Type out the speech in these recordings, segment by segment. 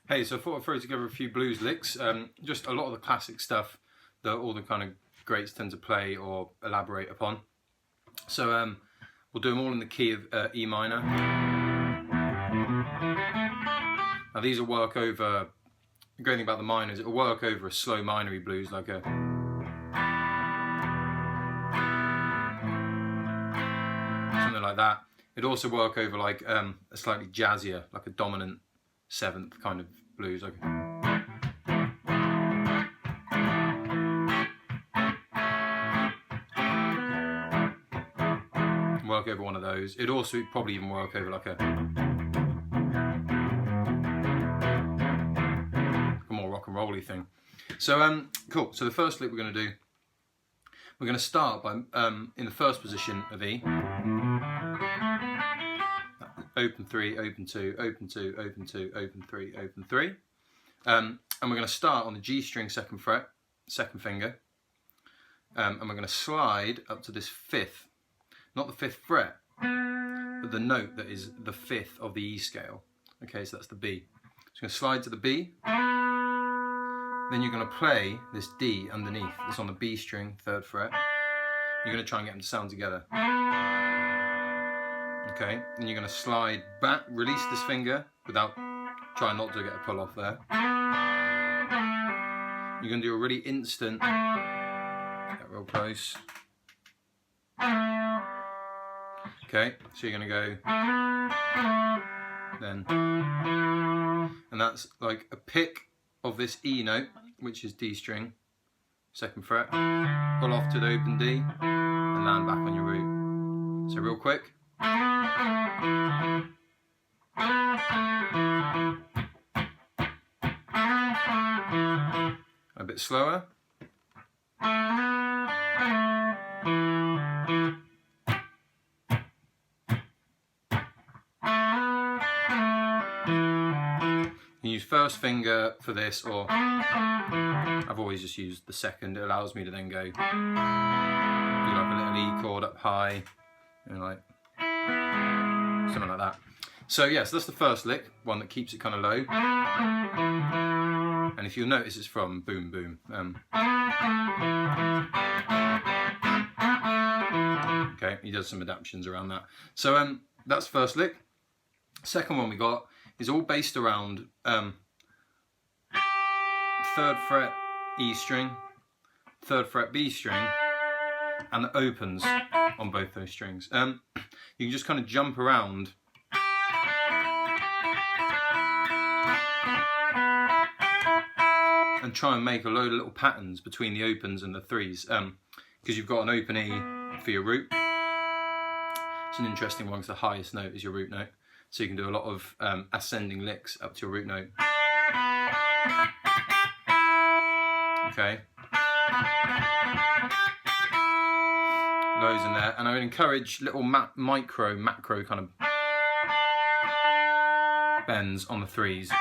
Hey, so I thought I'd throw together a few blues licks, just a lot of the classic stuff that all the kind of greats tend to play or elaborate upon. So we'll do them all in the key of E minor. Now these will work over, the great thing about the minors, it'll work over a slow minory blues like a... something like that. It'd also work over like a slightly jazzier, like a dominant seventh kind of blues. Like work over one of those. It'd also probably even work over like a more rock and rolly thing. So cool. So the first lick we're going to do, we're going to start by in the first position of E. Open 3, open 2, open 2, open 2, open 3, open 3. And we're going to start on the G string second fret, second finger. And we're going to slide up to this fifth, not the fifth fret, but the note that is the fifth of the E scale. Okay, so that's the B. So you're going to slide to the B. Then you're going to play this D underneath. It's on the B string, third fret. You're going to try and get them to sound together. Okay, and you're going to slide back, release this finger without trying not to get a pull off there. You're going to do a really instant, get real close. Okay, so you're going to go, then, and that's like a pick of this E note, which is D string, second fret, pull off to the open D, and land back on your root. So real quick. A bit slower. You use first finger for this, or I've always just used the second. It allows me to then go do like a little E chord up high, you know, like something like that. So yes, that's the first lick, one that keeps it kind of low. And if you'll notice, it's from Boom Boom. Okay, he does some adaptations around that. So that's the first lick. Second one we got is all based around third fret E string, third fret B string, and the opens on both those strings. You can just kind of jump around and try and make a load of little patterns between the opens and the threes, because you've got an open E for your root. It's an interesting one because the highest note is your root note, so you can do a lot of ascending licks up to your root note. Okay, lows in there, and I would encourage little macro kind of bends on the threes.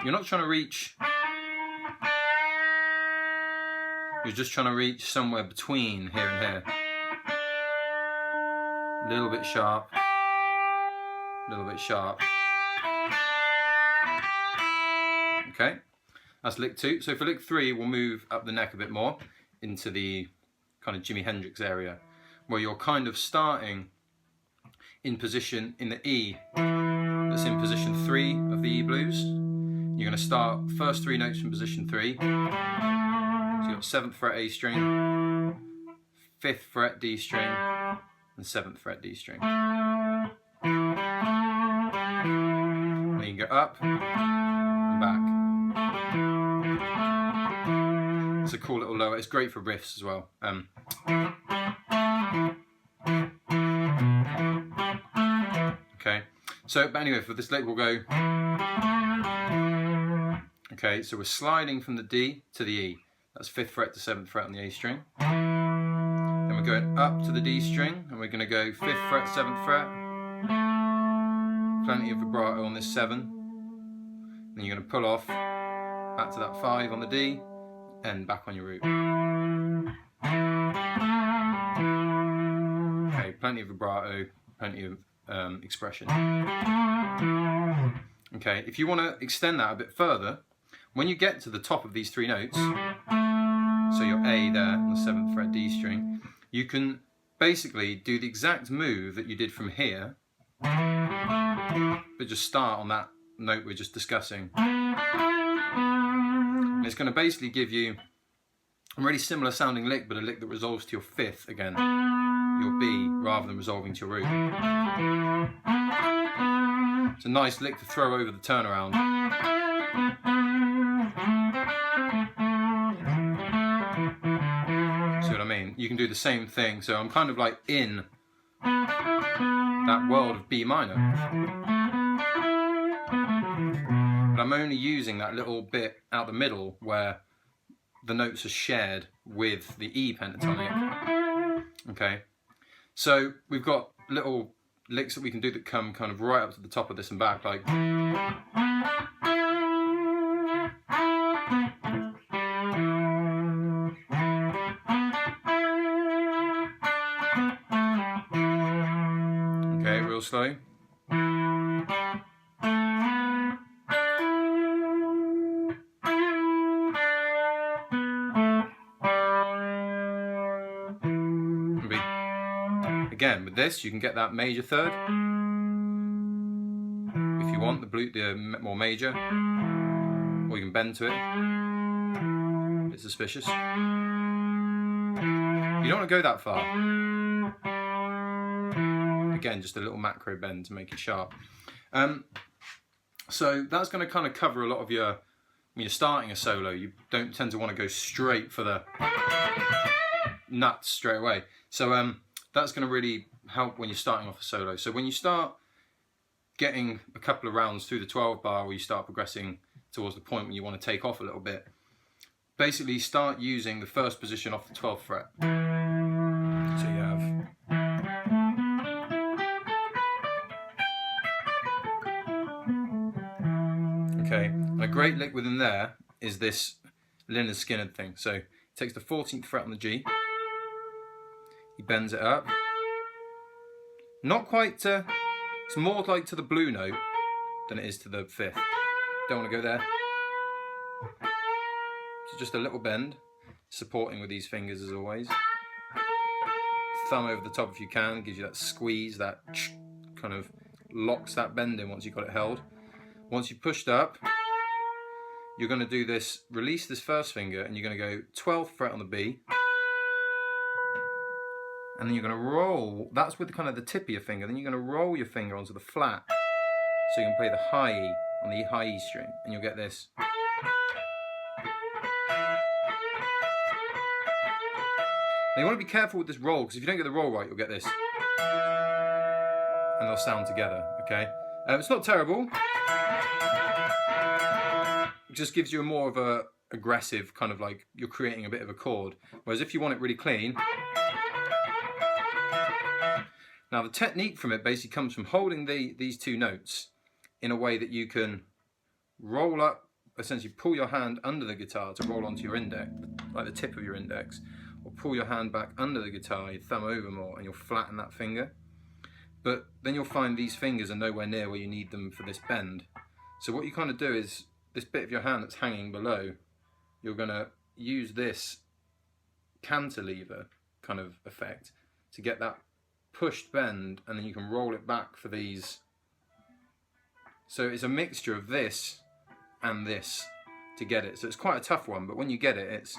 You're not trying to reach, you're just trying to reach somewhere between here and here. A little bit sharp, a little bit sharp. Okay, that's lick 2. So for lick 3, we'll move up the neck a bit more into the kind of Jimi Hendrix area, where you're kind of starting in position in the E that's in position 3 of the E blues. You're going to start first 3 notes from position 3. So you've got 7th fret A string, 5th fret D string, and 7th fret D string. And then you go up and back. It's a cool little lower. It's great for riffs as well. Okay, so but anyway, for this lick we'll go. Okay, so we're sliding from the D to the E. That's 5th fret to 7th fret on the A string. Then we're going up to the D string, and we're going to go 5th fret, 7th fret. Plenty of vibrato on this 7. Then you're going to pull off back to that 5 on the D, and back on your root. Okay, plenty of vibrato, plenty of expression. Okay, if you want to extend that a bit further, when you get to the top of these 3 notes, so your A there on the 7th fret D string, you can basically do the exact move that you did from here, but just start on that note we're just discussing. And it's going to basically give you a really similar sounding lick, but a lick that resolves to your 5th again, your B, rather than resolving to your root. It's a nice lick to throw over the turnaround. See what I mean? You can do the same thing. So I'm kind of like in that world of B minor. But I'm only using that little bit out the middle where the notes are shared with the E pentatonic. Okay, so we've got little licks that we can do that come kind of right up to the top of this and back, like. Okay, real slow. Again, with this, you can get that major 3rd. If you want the more major, or you can bend to it. A bit suspicious. You don't want to go that far. Again, just a little macro bend to make it sharp. So that's going to kind of cover a lot of your, when you're starting a solo, you don't tend to want to go straight for the nuts straight away. So that's going to really help when you're starting off a solo. So when you start getting a couple of rounds through the 12 bar, or you start progressing towards the point when you want to take off a little bit, basically start using the 1st position off the 12th fret. So you have okay, and a great lick within there is this Lynyrd Skynyrd thing. So he takes the 14th fret on the G, he bends it up, not quite to, it's more like to the blue note than it is to the 5th. Don't want to go there. So just a little bend, supporting with these fingers as always. Thumb over the top if you can, gives you that squeeze, that kind of locks that bend in once you've got it held. Once you've pushed up, you're going to do this, release this 1st finger, and you're going to go 12th fret on the B, and then you're going to roll, that's with kind of the tip of your finger, then you're going to roll your finger onto the flat, so you can play the high E on the high E string, and you'll get this. Now you want to be careful with this roll, because if you don't get the roll right, you'll get this. And they'll sound together, okay? It's not terrible. It just gives you a more of a aggressive kind of like you're creating a bit of a chord. Whereas if you want it really clean, now the technique from it basically comes from holding these 2 notes in a way that you can roll up, essentially pull your hand under the guitar to roll onto your index, like the tip of your index, or pull your hand back under the guitar, your thumb over more, and you'll flatten that finger. But then you'll find these fingers are nowhere near where you need them for this bend. So what you kind of do is, this bit of your hand that's hanging below, you're going to use this cantilever kind of effect to get that pushed bend, and then you can roll it back for these. So it's a mixture of this and this to get it. So it's quite a tough one, but when you get it, it's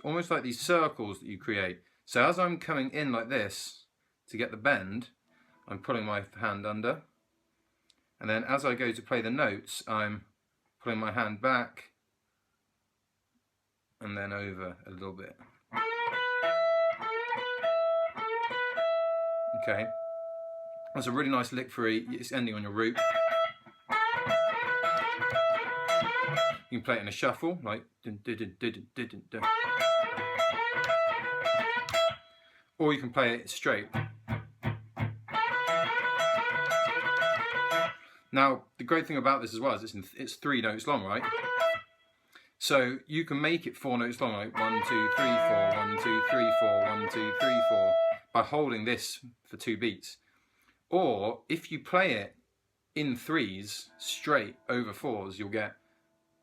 almost like these circles that you create. So as I'm coming in like this to get the bend, I'm pulling my hand under. And then as I go to play the notes, I'm pulling my hand back and then over a little bit. Okay, that's a really nice lick for E. It's ending on your root. You can play it in a shuffle, like or you can play it straight. Now, the great thing about this as well is it's 3 notes long, right? So you can make it 4 notes long, like 1, 2, 3, 4, 1, 2, 3, 4, 1, 2, 3, 4, by holding this for 2 beats. Or if you play it in threes straight over fours, you'll get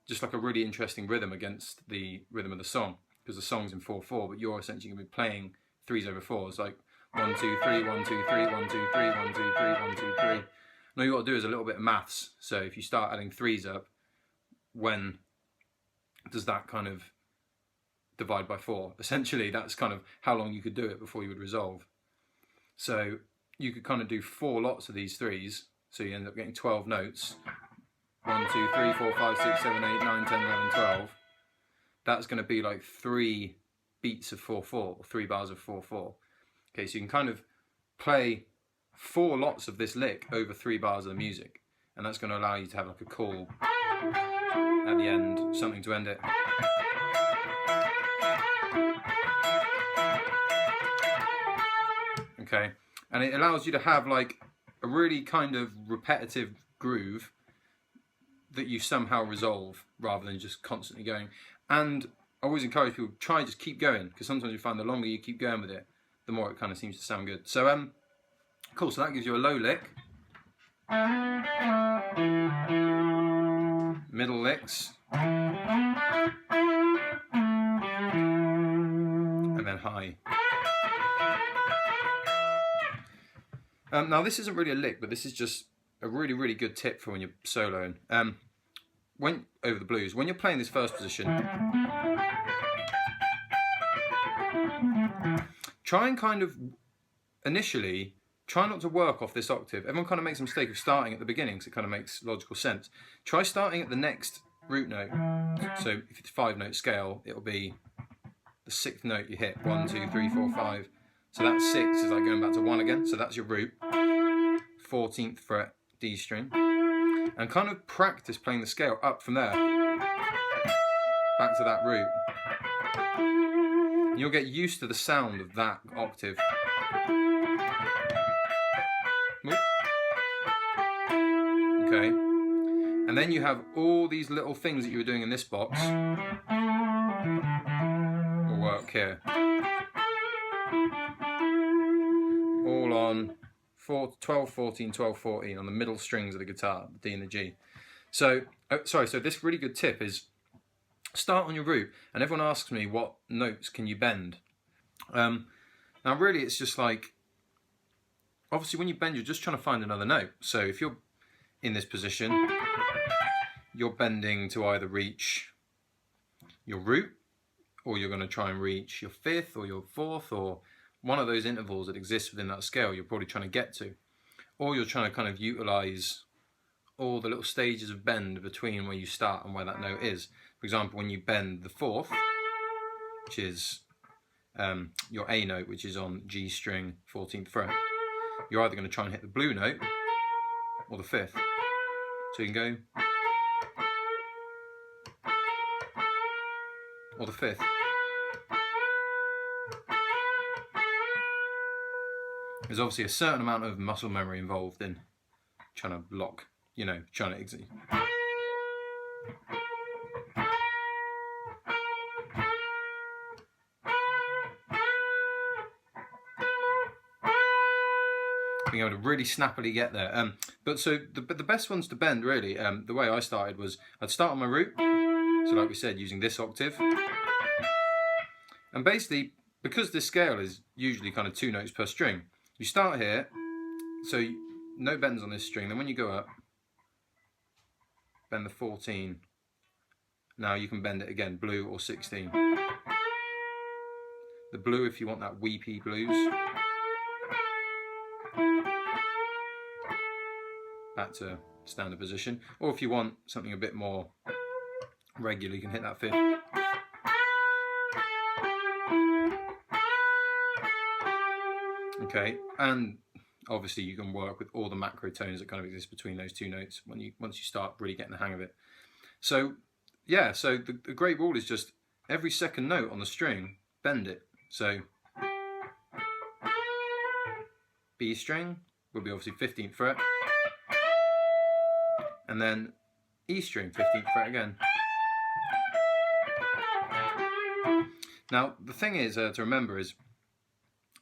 just like a really interesting rhythm against the rhythm of the song, because the song's in 4/4, but you're essentially going to be playing threes over fours, like 1 2 3 1 2 3 1 2 3 1 2 3 1 2 3. And all you got to do is a little bit of maths. So if you start adding threes up, when does that kind of divide by 4? Essentially, that's kind of how long you could do it before you would resolve. So you could kind of do 4 lots of these threes, so you end up getting 12 notes. 1 2 3 4 5 6 7 8 9 10 11 12. That's going to be like 3 beats of 4/4, or 3 bars of 4/4. Okay, so you can kind of play 4 lots of this lick over 3 bars of the music, and that's going to allow you to have like a call at the end, something to end it. Okay, and it allows you to have like a really kind of repetitive groove that you somehow resolve rather than just constantly going. And I always encourage people to try just keep going, because sometimes you find the longer you keep going with it, the more it kind of seems to sound good. So cool, so that gives you a low lick, middle licks, and then high. Now this isn't really a lick, but this is just a really, really good tip for when you're soloing. When over the blues, when you're playing this first position, try and kind of initially try not to work off this octave. Everyone kind of makes a mistake of starting at the beginning, because it kind of makes logical sense. Try starting at the next root note. So if it's a 5-note scale, it'll be the 6th note you hit. 1 2 3 4 5. So that 6 is like going back to 1 again. So that's your root. 14th fret D string. And kind of practice playing the scale up from there, back to that root. And you'll get used to the sound of that octave. Okay. And then you have all these little things that you were doing in this box will work here. All on 12, 14, 12, 14 on the middle strings of the guitar, the D and the G. So, so this really good tip is start on your root, and everyone asks me what notes can you bend. Now really it's just like, obviously when you bend you're just trying to find another note. So if you're in this position, you're bending to either reach your root, or you're going to try and reach your 5th or your 4th, or one of those intervals that exists within that scale you're probably trying to get to. Or you're trying to kind of utilize all the little stages of bend between where you start and where that note is. For example, when you bend the 4th, which is your A note, which is on G string 14th fret, you're either going to try and hit the blue note or the 5th. So you can go, or the 5th. There's obviously a certain amount of muscle memory involved in trying to lock, trying to exit. Being able to really snappily get there. But the best ones to bend really, the way I started was I'd start on my root, so like we said, using this octave. And basically, because this scale is usually kind of 2 notes per string, you start here, so no bends on this string, then when you go up, bend the 14. Now you can bend it again, blue or 16. The blue if you want that weepy blues. Back to standard position. Or if you want something a bit more regular, you can hit that 5th. Okay, and obviously you can work with all the macro tones that kind of exist between those 2 notes once you start really getting the hang of it. So yeah, so the great rule is just every second note on the string, bend it. So B string will be obviously 15th fret, and then E string 15th fret again. Now the thing is to remember is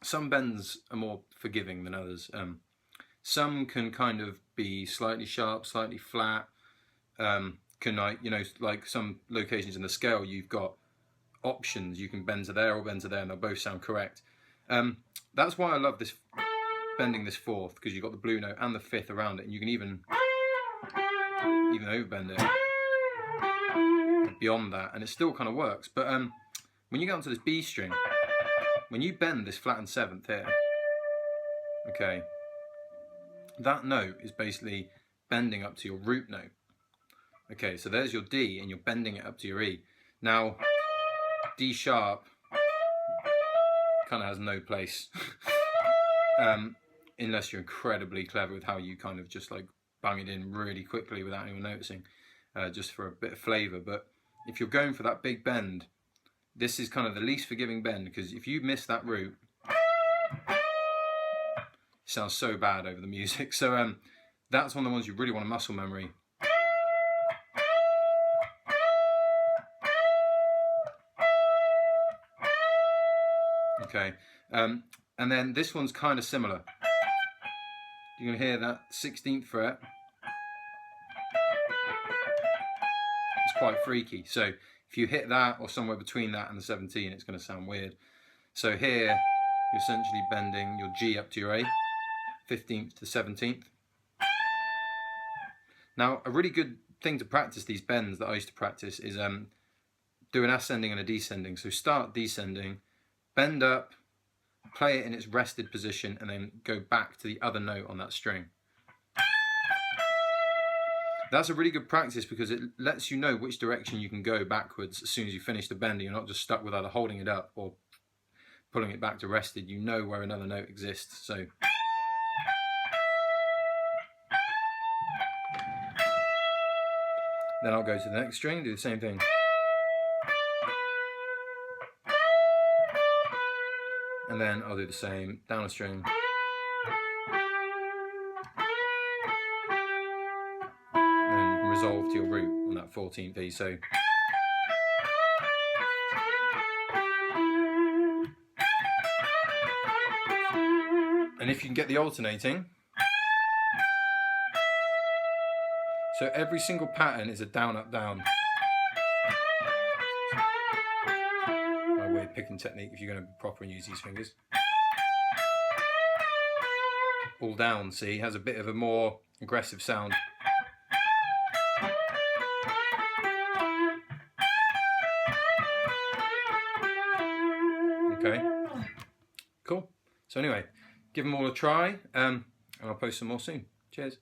some bends are more forgiving than others. Some can kind of be slightly sharp, slightly flat. Like some locations in the scale, you've got options. You can bend to there or bend to there, and they'll both sound correct. That's why I love this bending this fourth, because you've got the blue note and the fifth around it, and you can even overbend it beyond that, and it still kind of works. But when you get onto this B string, when you bend this flattened seventh here, okay, that note is basically bending up to your root note. Okay, so there's your D, and you're bending it up to your E. Now, D sharp kind of has no place unless you're incredibly clever with how you kind of just like bang it in really quickly without anyone noticing, just for a bit of flavour. But if you're going for that big bend, this is kind of the least forgiving bend, because if you miss that root, it sounds so bad over the music. So that's one of the ones you really want a muscle memory. Okay, and then this one's kind of similar. You're going to hear that 16th fret. It's quite freaky. So if you hit that or somewhere between that and the 17, it's going to sound weird. So here, you're essentially bending your G up to your A, 15th to 17th. Now, a really good thing to practice these bends that I used to practice is do an ascending and a descending. So start descending, bend up, play it in its rested position, and then go back to the other note on that string. That's a really good practice because it lets you know which direction you can go backwards as soon as you finish the bend. You're not just stuck with either holding it up or pulling it back to rested. You know where another note exists. So then I'll go to the next string, do the same thing. And then I'll do the same, down a string. And then you can resolve to your root on that 14th E. So and if you can get the alternating, so every single pattern is a down, up, down. My weird picking technique if you're going to be proper and use these fingers. All down, see, has a bit of a more aggressive sound. Okay, cool. So anyway, give them all a try, and I'll post some more soon. Cheers.